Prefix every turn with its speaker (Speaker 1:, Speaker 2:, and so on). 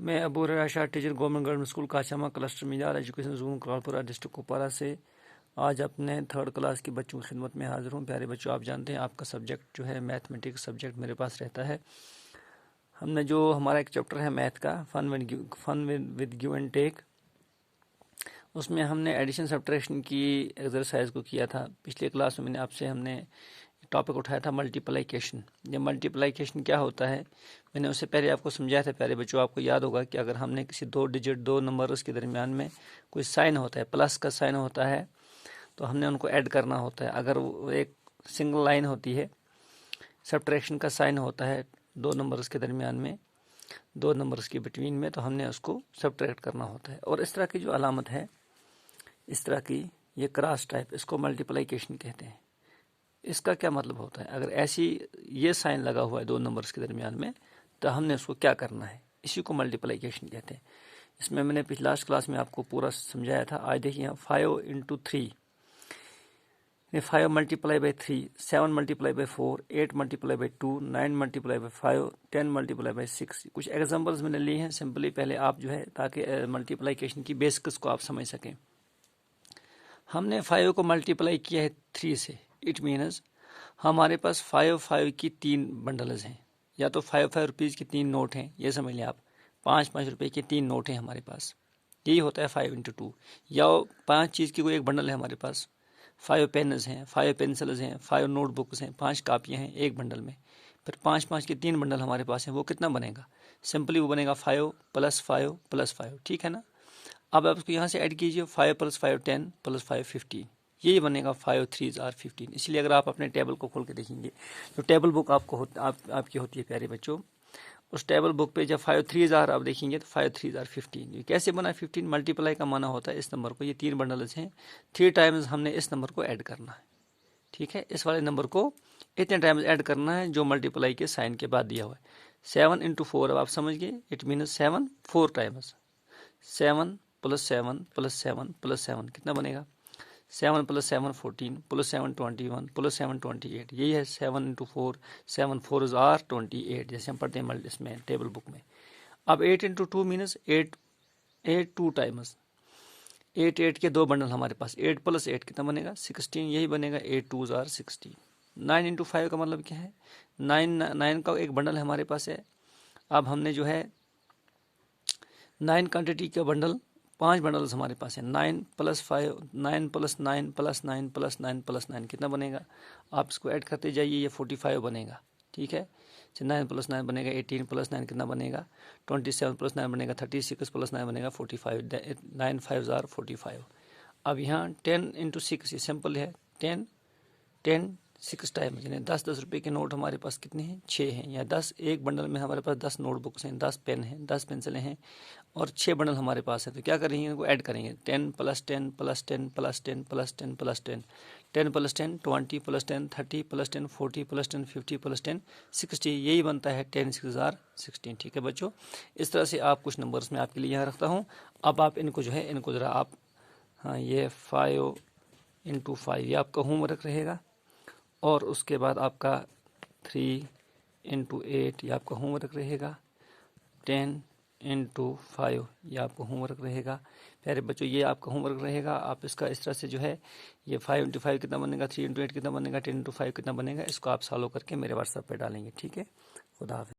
Speaker 1: मैं Abu Rasha teacher government girls school Kachama cluster मीनार education zone कालपुरा डिस्ट्रिक्ट कुपवारा से आज अपने थर्ड क्लास के बच्चों की खिदमत में हाजिर हूँ। प्यारे बच्चों, आप जानते हैं आपका सब्जेक्ट जो है मैथमेटिक्स सब्जेक्ट मेरे पास रहता है। हमने जो हमारा एक चैप्टर है मैथ का fun with give and take, उसमें हमने एडिशन सब्ट्रैक्शन की एक्सरसाइज को किया था। पिछले क्लास में हमने टॉपिक उठाया था मल्टीप्लाइकेशन। ये मल्टीप्लाइकेशन क्या होता है मैंने उससे पहले आपको समझाया था। प्यारे बच्चों, आपको याद होगा कि अगर हमने किसी दो नंबर्स के दरमियान में कोई साइन होता है, प्लस का साइन होता है, तो हमने उनको ऐड करना होता है। अगर वो एक सिंगल लाइन होती है, सब्ट्रैक्शन का साइन होता है दो नंबर्स के दरमियान में, दो नंबर्स के बिटवीन में, तो हमने उसको सब्ट्रैक्ट करना होता है। और इस तरह की जो अलामत है, इस तरह की ये क्रॉस टाइप, इसको मल्टीप्लाइकेशन कहते हैं। इसका क्या मतलब होता है? अगर ऐसी ये साइन लगा हुआ है दो नंबर्स के दरमियान में, तो हमने उसको क्या करना है, इसी को मल्टीप्लाइकेशन कहते हैं। इसमें मैंने लास्ट क्लास में आपको पूरा समझाया था। आज देखिए 5 × 3, 5 multiply by 3, 7 multiply by 4, 8 multiply by 2, 9 multiply by 5, 10 multiply by 6। कुछ एग्जाम्पल्स मैंने लिए हैं सिंपली, पहले आप जो है ताकि मल्टीप्लाइकेशन की बेसिक्स को आप समझ सकें। हमने 5 को मल्टीप्लाई किया है 3 से, इट मीन्स हमारे पास 5 की 3 बंडल्स हैं, या तो 5 रुपीज़ की 3 नोट हैं, ये समझ लें आप। 5 रुपये के 3 नोट हैं हमारे पास, यही होता है 5 × 2। या 5 चीज़ की कोई एक बंडल है हमारे पास, 5 पेन्स हैं, 5 पेंसिल्स हैं, 5 नोटबुक्स हैं, 5 कापियाँ हैं एक बंडल में। फिर 5 के 3 बंडल हमारे पास हैं, वो कितना बनेगा? सिंपली वो बनेगा 5 + 5 + 5, ठीक है ना। अब आप इसको यहाँ से ऐड कीजिए, 5 + 5 10 + 5 15, यही बनेगा 5 × 3 = 15। इसलिए अगर आप अपने टेबल को खोल के देखेंगे, जो टेबल बुक आपकी होती है प्यारे बच्चों, उस टेबल बुक पे जब 5 × 3 आप देखेंगे तो 5 × 3 = 15। ये कैसे बना 15? मल्टीप्लाई का माना होता है इस नंबर को, ये 3 बंडल्स हैं, 3 टाइम्स हमने इस नंबर को ऐड करना है, ठीक है। इस वाले नंबर को इतने टाइम्स ऐड करना है जो मल्टीप्लाई के साइन के बाद दिया हुआ है। 7 × 4, अब आप समझ गए, इट मीन्स 7 4 टाइम्स। 7 + 7 + 7 + 7 कितना बनेगा? 7 + 7 14 + 7 21 + 7 28। यही है 7 × 4, 7 4 = 28, जैसे हम पढ़ते हैं इसमें टेबल बुक में। अब 8 × 2 मीन्स 8 2 टाइम्स, 8 के 2 बंडल हमारे पास, 8 + 8 कितना बनेगा? 16, यही बनेगा 8 2 = 16। 9 × 5 का मतलब क्या है? 9 का एक बंडल हमारे पास है। अब हमने जो है 9 क्वांटिटी का बंडल, 5 बंडल्स हमारे पास है। 9 + 5, 9 + 9 + 9 + 9 + 9 कितना बनेगा? आप इसको ऐड करते जाइए, ये 45 बनेगा, ठीक है। 9 + 9 बनेगा 18 + 9 कितना बनेगा? 27 + 9 बनेगा 36 + 9 बनेगा 45, 9 5 = 45। अब यहाँ 10 × 6, ये सिंपल है, 10 10 6 टाइम्स, यानी 10 रुपये के नोट हमारे पास कितने हैं? 6 हैं। या 10, एक बंडल में हमारे पास 10 नोटबुक्स हैं, 10 पेन हैं, 10 पेंसिलें हैं, और 6 बंडल हमारे पास है। तो क्या करेंगे, इनको ऐड करेंगे। 10 + 10 + 10 + 10 + 10 + 10, 10 + 10 20 + 10 30 + 10 40 + 10 50 + 10 60, यही बनता है 10 6 = 16, ठीक है बच्चों। इस तरह से आप कुछ नंबर्स में आपके लिए यहाँ रखता हूँ। अब आप इनको जो है, इनको ज़रा आप, हाँ, ये 5 × 5 ये आपका होमवर्क रहेगा, और उसके बाद आपका 3 × 8 ये आपका होमवर्क रहेगा, 10 × 5 ये आपका होमवर्क रहेगा। प्यारे बच्चों, ये आपका होमवर्क रहेगा। आप इसका इस तरह से जो है, ये 5 × 5 कितना बनेगा, 3 × 8 कितना बनेगा, 10 × 5 कितना बनेगा, इसको आप सॉल्व करके मेरे व्हाट्सएप पे डालेंगे, ठीक है। खुदा हाफिज़।